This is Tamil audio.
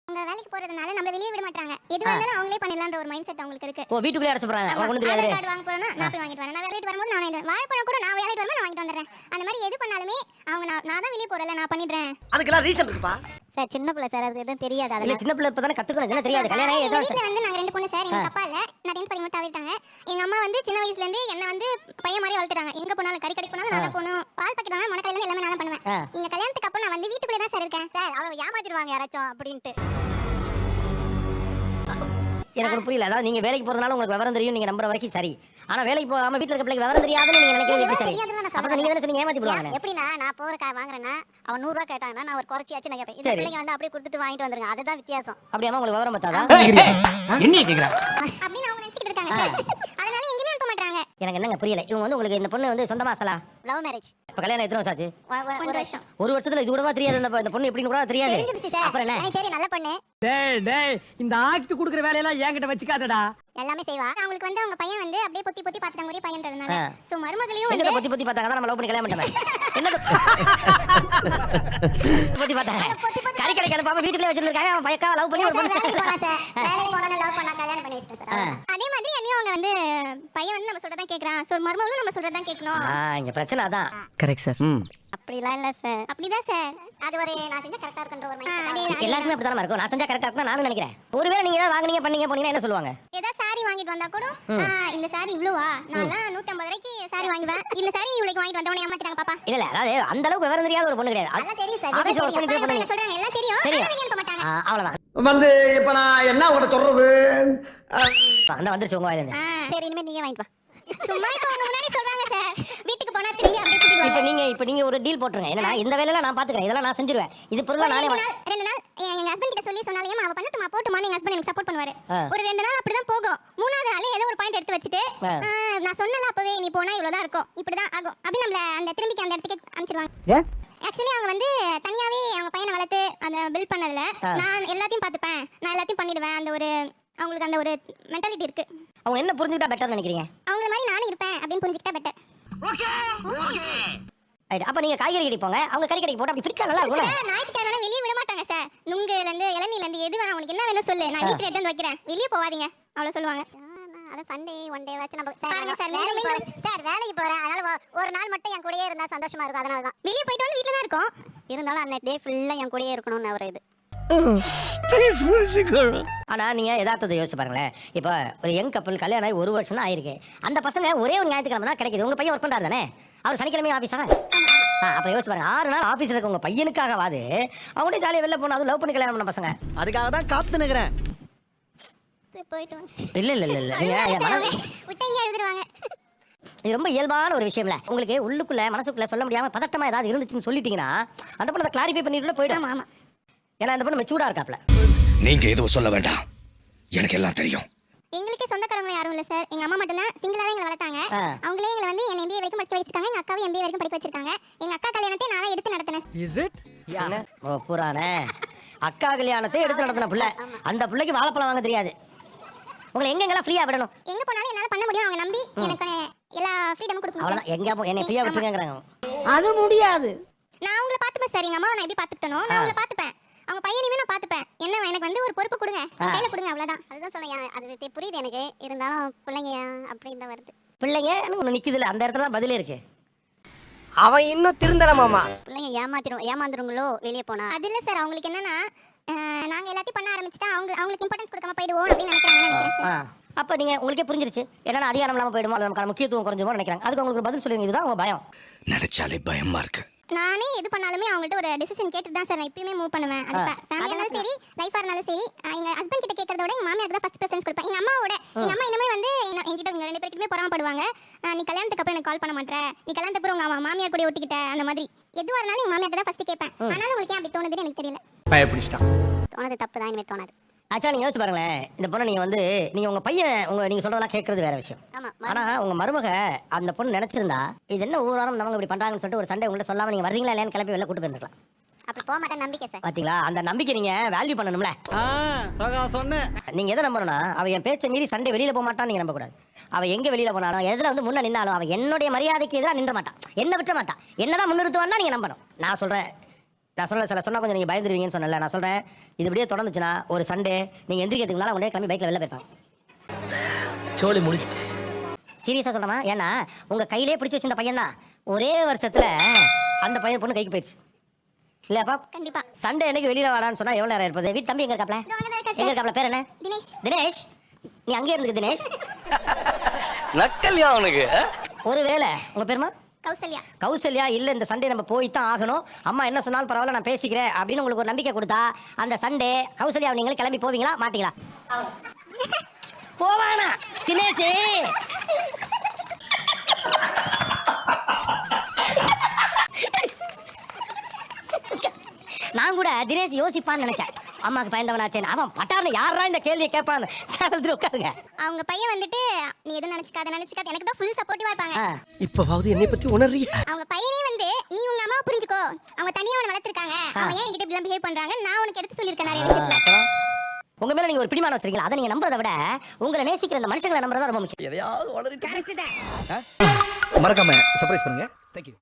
அவங்க வேலைக்கு போறதுனால நம்ம வெளியே விட மாட்டாங்க. எதுவா இருந்தாலும் அவங்களே பண்ணிடலாம்ன்ற ஒரு மைண்ட் செட் அவங்களுக்கு இருக்கு. ஓ வீட்டுக்குள்ளே அடைச்சு போறாங்க. உனக்கு ஒண்ணும் தெரியாது. ஆதார் கார்டு வாங்க போறேன்னா நான் போய் வாங்கிட்டு வரேன். நான் வேலைக்கு வரும்போது நான் வாங்கிட்டு வரேன். வாழைப்பழம் கூட நான் வேலைக்கு வரும்போது நான் வாங்கிட்டு வந்துடுறேன். அந்த மாதிரி எது பண்ணாலுமே அவங்க நான் தான் வெளியே போறல நான் பண்ணிடுறேன். அதுக்கெல்லாம் ரீசன் இருக்குப்பா. சார் சின்ன பிள்ளை சார், அதுக்கு எதுவும் தெரியாது. இல்ல அதெல்லாம் சின்ன பிள்ளை இப்பதானே கத்துக்கணும். என்ன தெரியாது. கல்யாணம் எங்க ஏதோ வீட்ல வந்து நாங்க 2 பொண்ணு சார். எங்க அப்பா இல்ல. நான் 10th படிக்கும் போது தவறிட்டாங்க. எங்க அம்மா வந்து சின்ன வயசுல இருந்து என்ன வந்து பையன் மாதிரி வளர்த்துறாங்க. எங்க போனாலும் கறி கடைக்கு போனாலும் நான் தான் போணும். பால் பாக்கெட் வாங்க மணக்கடையில இருந்து எல்லாமே நான் தான் பண்ணுவேன். இங்க கல்யாணத்துக்கு அப்புறம் நான் வந்து வீட்டுக்குள்ளே தான் சார் இருக்கேன். சார் அவங்க ஏமாத்திடுவாங்க யாராச்சும் அப்படின்ட்டு. எனக்கு ஒரு புரியல. அதாவது நீங்க வேலைக்கு போறதுனால உங்களுக்கு விவரம் தெரியும் நீங்க நம்புற வரைக்கும் சரி. ஆனா வேலைக்கு போகாம வீட்ல இருக்க பிள்ளைக்கு விவரம் தெரியாதுன்னு நீங்க நினைக்கிறது எப்படி சரி? அப்ப நீங்க என்ன சொன்னீங்க? ஏமாத்தி போடுவாங்க. எப்படின்னா நான் போற வாங்குறேன்னா அவன் 100 ரூபாய் கேட்டாங்கன்னா நான் ஒரு குறைச்சியாச்சு நான் கேட்பேன். இந்த பிள்ளைங்க வந்து அப்படியே கொடுத்துட்டு வாங்கிட்டு வந்துருங்க. அதுதான் வித்தியாசம். அப்படியாமா உங்களுக்கு விவரம் பத்தாதா? என்ன கேக்குறா? அப்படின்னு அவங்க நினைச்சிட்டு இருக்காங்க சார். அதனால எங்கேயுமே அனுப்ப மாட்டாங்க. எனக்கு என்னங்க புரியல. இவங்க வந்து உங்களுக்கு இந்த பொண்ணு வந்து சொந்தமா அசலா? Love marriage. இப்ப கல்யாணம் எத்தனை வருஷம் ஆச்சு? 1 வருஷம். ஒரு வருஷத்துல இது கூடவா தெரியாது? இந்த பொண்ணு எப்படின்னு கூட தெரியாது. தெரிஞ்சிருச்சு சார். அப்புறம் என்ன? எனக்கு தெரியும் நல்ல பொண்ணு. டேய் இந்த ஆக்ட் குடுக்குற வேலையெல்லாம் என்கிட்ட வச்சுக்காதடா. எல்லாமே செய்வா. அவங்களுக்கு வந்து அவங்க பையன் வந்து அப்படியே பொத்தி பொத்தி பார்த்தாங்க ஒரே பையன்றதுனால. சோ மருமகளையும் என்னத வந்து பொத்தி பொத்தி பார்த்தாங்க தான் நம்ம லவ் பண்ணி கல்யாணம் பண்ணோமே. என்னது பொத்தி பார்த்தாங்க? கறி கடைக்கு அனுப்பாம வீட்டுக்குள்ளே வச்சிருக்காங்க. அவன் பையக்கா லவ் பண்ணி ஒரு பொண்ணு. வேலைக்கு போனா சார். வேலைக்கு போனா லவ் பண்ணா கல்யாணம் பண்ணி வச்சிட்டேன் சார். அதே மாதிரி என்னையும் அவங்க வந்து பையன் வந்து நம்ம சொல்றதான் கேக்குறான். சோ மருமகளும் நம்ம சொல்றதான் கேட்கணும். இங்க பிரச்சனை அதான். Correct sir. அப்படிலாம் இல்ல சார். அப்படிதான் சார். அது ஒரு நான் செஞ்சா கரெக்டா இருக்குன்ற ஒரு மைண்ட். எல்லாருமே அப்படிதான் இருக்கும். நான் செஞ்சா கரெக்டா இருக்கும் நானும் நினைக்கிறேன். ஒருவேளை நீங்க ஏதாவது வாங்குனீங்க பண்ணீங்க போனீங்கன்னா என்ன சொல்லுவாங்க? ஏதாவது சாரி வாங்கிட்டு வந்தா கூட இந்த சாரி இவ்வளவா? நான்லாம் 150 ரூபாய்க்கு சாரி வாங்குவேன். இந்த சாரி நீ இவ்வளவுக்கு வாங்கிட்டு வந்தவனே ஏமாத்திட்டாங்க பாப்பா. இல்ல அதாவது அந்த அளவுக்கு விவரம் தெரியாத ஒரு பொண்ணு கிடையாது. அதெல்லாம் தெரியும் சார். ஆபீஸ்ல ஒர்க் பண்ணிட்டு அவங்க சொல்றாங்க எல்லாம் தெரியும். தெரியும். ஆனா அனுப்ப மாட்டாங்க. அவ்வளவுதான். வந்து இப்ப நான் என்ன உங்கள்ட்ட சொல்றது? அந்த வந்துருச்சு உங்க வாயில இருந்து. சரி இனிமே நீங்க வாங்கிட்டு வா. சும்மா இப்ப அவங்க முன்னாடி சொல்றாங்க சார். வீட்டுக்கு போனா திரும்பி அப்படியே கூட்டிட்டு இப்ப நீங்க ஒரு டீல் போட்டுருங்க. என்னன்னா இந்த வேலையெல்லாம் நான் பாத்துக்கிறேன். இதெல்லாம் நான் செஞ்சிருவேன். இது பொருளா நானே 2 நாள் எங்க ஹஸ்பண்ட் கிட்ட சொல்லி சொன்னாலே அவ பண்ணட்டுமா போட்டுமா எங்க ஹஸ்பண்ட் எனக்கு சப்போர்ட் பண்ணுவாரு. ஒரு 2 நாள் அப்படிதான் போகும். 3வது நாள் ஏதோ ஒரு பாயிண்ட் எடுத்து வச்சிட்டு நான் சொன்னல அப்பவே நீ போனா இவ்வளவுதான் இருக்கும். இப்படிதான் ஆகும். அப்படி நம்மள அந்த திரும்பிக்கு அந்த இடத்துக்கு அனுப்பிச்சிடுவாங்க. ஆக்சுவலி அவங்க வந்து தனியாவே அவங்க பையனை வளர்த்து அந்த பில்ட் பண்ணதுல நான் எல்லாத்தையும் பாத்துப்பேன். நான் எல்லாத்தையும் பண்ணிடுவேன். அந்த ஒரு அவங்களுக்கு அந்த ஒரு மென்டாலிட்டி இருக்கு. அவங்க என்ன புரிஞ்சுக்கிட்டா பெட்டர்னு நினைக்கிறீங்க? அவங்கள மாதிரி நானும் இருப்பேன் அப்படின்னு புரிஞ்சுக்கிட்டா பெட்டர். ரைட். அப்ப நீங்க காய்கறி கடைக்கு போங்க. அவங்க கறி கடைக்கு போட்டு அப்படி பிரிச்சா நல்லா இருக்கும்ல. சார் ஞாயிற்றுக்கிழமை வெளியே விட மாட்டாங்க சார். நுங்குல இருந்து இளநீல இருந்து எது வேணா உனக்கு என்ன வேணும் சொல்லு. நான் வீட்ல எடுத்து வந்து வைக்கிறேன். வெளியே போவாதீங்க. அவ்வளவு சொல்லுவாங்க. அத சண்டே ஒன் டே வச்சு நம்ம பாருங்க சார், வேலைக்கு போறேன். அதனால ஒரு நாள் மட்டும் என் கூடயே இருந்தா சந்தோஷமா இருக்கும். அதனால தான் வெளியே போயிட்டு வந்து வீட்ல தான் இருக்கோம். இருந்தாலும் அன்னைக்கு டே ஃபுல்லா என் கூடயே இருக்கணும்னு ஒரு இது. ஆனா நீங்க யதார்த்தத்தை யோசிச்சு பாருங்களேன். இப்ப ஒரு யங் கப்பல் கல்யாணம் ஆகி 1 வருஷம் தான் ஆயிருக்கு. அந்த பசங்க ஒரே ஒரு ஞாயிற்றுக்கிழமை தான் கிடைக்குது. உங்க பையன் ஒர்க் பண்றாரு தானே? அவர் சனிக்கிழமையும் ஆபீஸா? அப்ப யோசிச்சு பாருங்க. 6 நாள் ஆபீஸ்ல இருக்க உங்க பையனுக்காகவாது அவங்களே ஜாலியா வெளில போனா அது லவ் பண்ணி கல்யாணம் பண்ண பசங்க. அதுக்காக தான் காத்து நிக்கிறேன். போயிட்டு வாங்க. இல்ல நீங்க விட்டீங்க எழுதுவாங்க. இது ரொம்ப இயல்பான ஒரு விஷயம்ல. உங்களுக்கு உள்ளுக்குள்ள மனசுக்குள்ள சொல்ல முடியாம பதட்டமா ஏதாவது இருந்துச்சுன்னு சொல்லிட்டீங்கன்னா அந்த பொண்ணை கிளாரிஃபை பண்ணிட்டு போயிடும். ஆமா. ஏன்னா அந்த பொண்ணு மெச்சூர்டா இருக்காப்ல. நீங்க எதுவும் சொல்ல வேண்டாம். எனக்கு எல்லாம் தெரியும். எங்களுக்கே சொந்தக்காரங்க யாரும் இல்ல சார். எங்க அம்மா மட்டும் தான் சிங்கிளாவே எங்களை வளர்த்தாங்க. அவங்களே எங்களை வந்து என்ன MBA வரைக்கும் படிக்க வச்சிருக்காங்க. எங்க அக்காவை MBA வரைக்கும் படிக்க வச்சிருக்காங்க. எங்க அக்கா கல்யாணத்தை நானே எடுத்து நடத்தினேன். Is it? ஓ புராணே. அக்கா கல்யாணத்தை எடுத்து நடத்தின புள்ள. அந்த புள்ளைக்கு வாழைப்பழம் வாங்க தெரியாது. உங்களை எங்கெங்கெல்லாம் ஃப்ரீயா விடணும். எங்க போனாலும் என்னால பண்ண முடியும். அவங்க நம்பி எனக்கு எல்லா ஃப்ரீடமும் கொடுக்கணும். அவ்வளவுதான். எங்க என்ன ஃப்ரீயா விட்டுருங்கங்கறாங்க. அது முடியாது. நான் அவங்கள பாத்துப்பேன் சார். எங்க அம்மாவை நான் எப்படி பாத்துக்கிட்டனோ நான் அவங்கள பாத்துப்பேன். அவங்க பையனையுமே நான் பாத்துப்பேன். என்ன எனக்கு வந்து ஒரு பொறுப்பு கொடுங்க. கையில கொடுங்க அவ்வளவுதான். அதுதான் சொன்னேன். அது புரியுது எனக்கு. இருந்தாலும் பிள்ளைங்க அப்படி தான் வருது. பிள்ளைங்க ஒன்று நிக்குதுல அந்த இடத்துல தான் பதிலே இருக்கு. அவன் இன்னும் திருந்தல மாமா. பிள்ளைங்க ஏமாந்துருங்களோ வெளியே போனா. அது இல்ல சார். அவங்களுக்கு என்னன்னா நாங்க எல்லாத்தையும் பண்ண ஆரம்பிச்சிட்டா அவங்களுக்கு இம்பார்ட்டன்ஸ் கொடுக்காம போயிடுவோம் அப்படின்னு நினைக்கிறேன் சார். அப்ப நீங்க உங்களுக்கே புரிஞ்சிருச்சு. ஏன்னா அதிகாரம் இல்லாம போயிடுமோ அது நமக்கு முக்கியத்துவம் குறைஞ்சுமோ நினைக்கிறாங்க. அதுக்கு உங்களுக்கு பதில் சொல்லுங்க. இதுதான் உங்க பயம். நினைச்சாலே பயமா இருக்கு. நானே எது பண்ணாலுமே அவங்கள்ட்ட ஒரு டிசிஷன் கேட்டு தான் சார் நான் இப்பயுமே மூவ் பண்ணுவேன். அது ஃபேமிலியானாலும் சரி லைஃபா இருந்தாலும் சரி எங்க ஹஸ்பண்ட் கிட்ட கேட்கறத விட எங்க மாமியாருக்கு தான் ஃபர்ஸ்ட் ப்ரெஃபரன்ஸ் கொடுப்பேன். எங்க அம்மா இந்த மாதிரி வந்து என்கிட்ட இங்க 2 பேருக்குமே பொறாமப்படுவாங்க. நீ கல்யாணத்துக்கு அப்புறம் எனக்கு கால் பண்ண மாட்டற, நீ கல்யாணத்துக்கு அப்புறம் உங்க மாமியார் கூட ஒட்டிக்கிட்ட அந்த மாதிரி எதுவா இருந்தாலும் எங்க மாமியார் தான் ஃபர்ஸ்ட் கேட்பேன். ஆனாலும் உங்களுக்கு ஏன் அப்படி தோணுதுன்னு எனக்கு தெரியல. பயப்பிடிச்சிட்டான். தோணுது தப்பு தான். இனிமே தோணாது. ஆக்சுவலா நீங்க யோசிச்சு பாருங்களேன். இந்த பொண்ணு நீங்க உங்க பையன் நீங்க சொல்றதெல்லாம் கேட்கறது வேற விஷயம். ஆனா உங்க மருமக அந்த பொண்ணு நினைச்சிருந்தா இது என்ன ஊரானம் நம்ம இப்படி பண்றாங்கன்னு சொல்லிட்டு ஒரு சண்டே உங்களை சொல்லாம நீங்க வரீங்களா இல்லையான்னு கிளப்பி வெளில கூட்டு போயிருக்கலாம். அப்படி போக மாட்டேன் நம்பிக்கை சார். பாத்தீங்களா? அந்த நம்பிக்கை நீங்க வேல்யூ பண்ணணும்ல. சொன்னேன். நீங்க எதை நம்பணும்னா அவ என் பேச்சை மீறி சண்டே வெளியில போக மாட்டான்னு நீங்க நம்ப கூடாது. அவ எங்க வெளியில போனாலும் எதுல வந்து முன்ன நின்னாலும் அவ என்னுடைய மரியாதைக்கு எதிராக நின்ற மாட்டான். என்ன விட்ட மாட்டான். என்னதான் முன்னிறுத்துவான்னா நீங்க நம்பணும். நான் சொல்றேன் நான் சொன்னா கொஞ்சம் நீங்க பயந்துருவீங்கன்னு சொன்னல. நான் சொல்றேன், இது இப்படியே தொடர்ந்துச்சுன்னா ஒரு சண்டே நீங்க எந்திரிக்கிறதுக்கு முன்னால உடனே கிளம்பி பைக்ல வெளில போயிருப்பாங்க. சோலி முடிச்சு. சீரியஸா சொல்றமா? ஏன்னா உங்க கையிலே பிடிச்சு வச்சிருந்த பையன் தான் ஒரே வருஷத்துல அந்த பையன் பொண்ணு கைக்கு போயிடுச்சு இல்லையாப்பா? கண்டிப்பா. சண்டே என்னைக்கு வெளியில வாடான்னு சொன்னா எவ்வளவு நேரம் இருப்பது? வீட்டு தம்பி எங்க இருக்காப்ல? இதோ அங்கதான் இருக்கா எங்க சார். இருக்காப்ல? பேர் என்ன? தினேஷ். தினேஷ், நீ அங்கே இருந்துக்க தினேஷ். நக்கல்யா அவனுக்கு. ஒருவேளை உங்க பேருமா? கௌசல்யா. கௌசல்யா இல்ல இந்த சண்டே நம்ம போய் தான் ஆகணும், அம்மா என்ன சொன்னாலும் பரவாயில்ல நான் பேசிக்கிறேன் அப்படின்னு உங்களுக்கு ஒரு நம்பிக்கை கொடுத்தா அந்த சண்டே கௌசல்யா நீங்களே கிளம்பி போவீங்களா மாட்டீங்களா? போவானா தினேஷ்? நான் கூட தினேஷ் யோசிப்பான்னு நினைச்சேன், அம்மாக்கு பயந்தவனாச்சேன். அவன் பட்டார்னு யாரா இந்த கேள்வியை கேட்பான்னு உட்காருங்க. அவங்க பையன் வந்துட்டு நீ எதுவும் நினைச்சுக்காத எனக்கு தான் ஃபுல் சப்போர்ட்டிவா இருப்பாங்க. இப்பவாவது என்னை பத்தி உணர்றீங்க? அவங்க பையனே வந்து நீ உங்க அம்மாவை புரிஞ்சுக்கோ, அவங்க தனியா அவனை வளர்த்திருக்காங்க, அவன் ஏன் என்கிட்ட இப்படி பிஹேவ் பண்றாங்க நான் உனக்கு எடுத்து சொல்லியிருக்கேன் நிறைய விஷயத்துல. உங்க மேல நீங்க ஒரு பிடிமானம் வச்சிருக்கீங்களா? அதை நீங்க நம்புறதை விட உங்களை நேசிக்கிற அந்த மனுஷங்களை நம்புறதா ரொம்ப முக்கியம். எதையாவது வளரிட்டு. மறக்காம சர்ப்ரைஸ் பண்ணுங்க. தேங்க்யூ.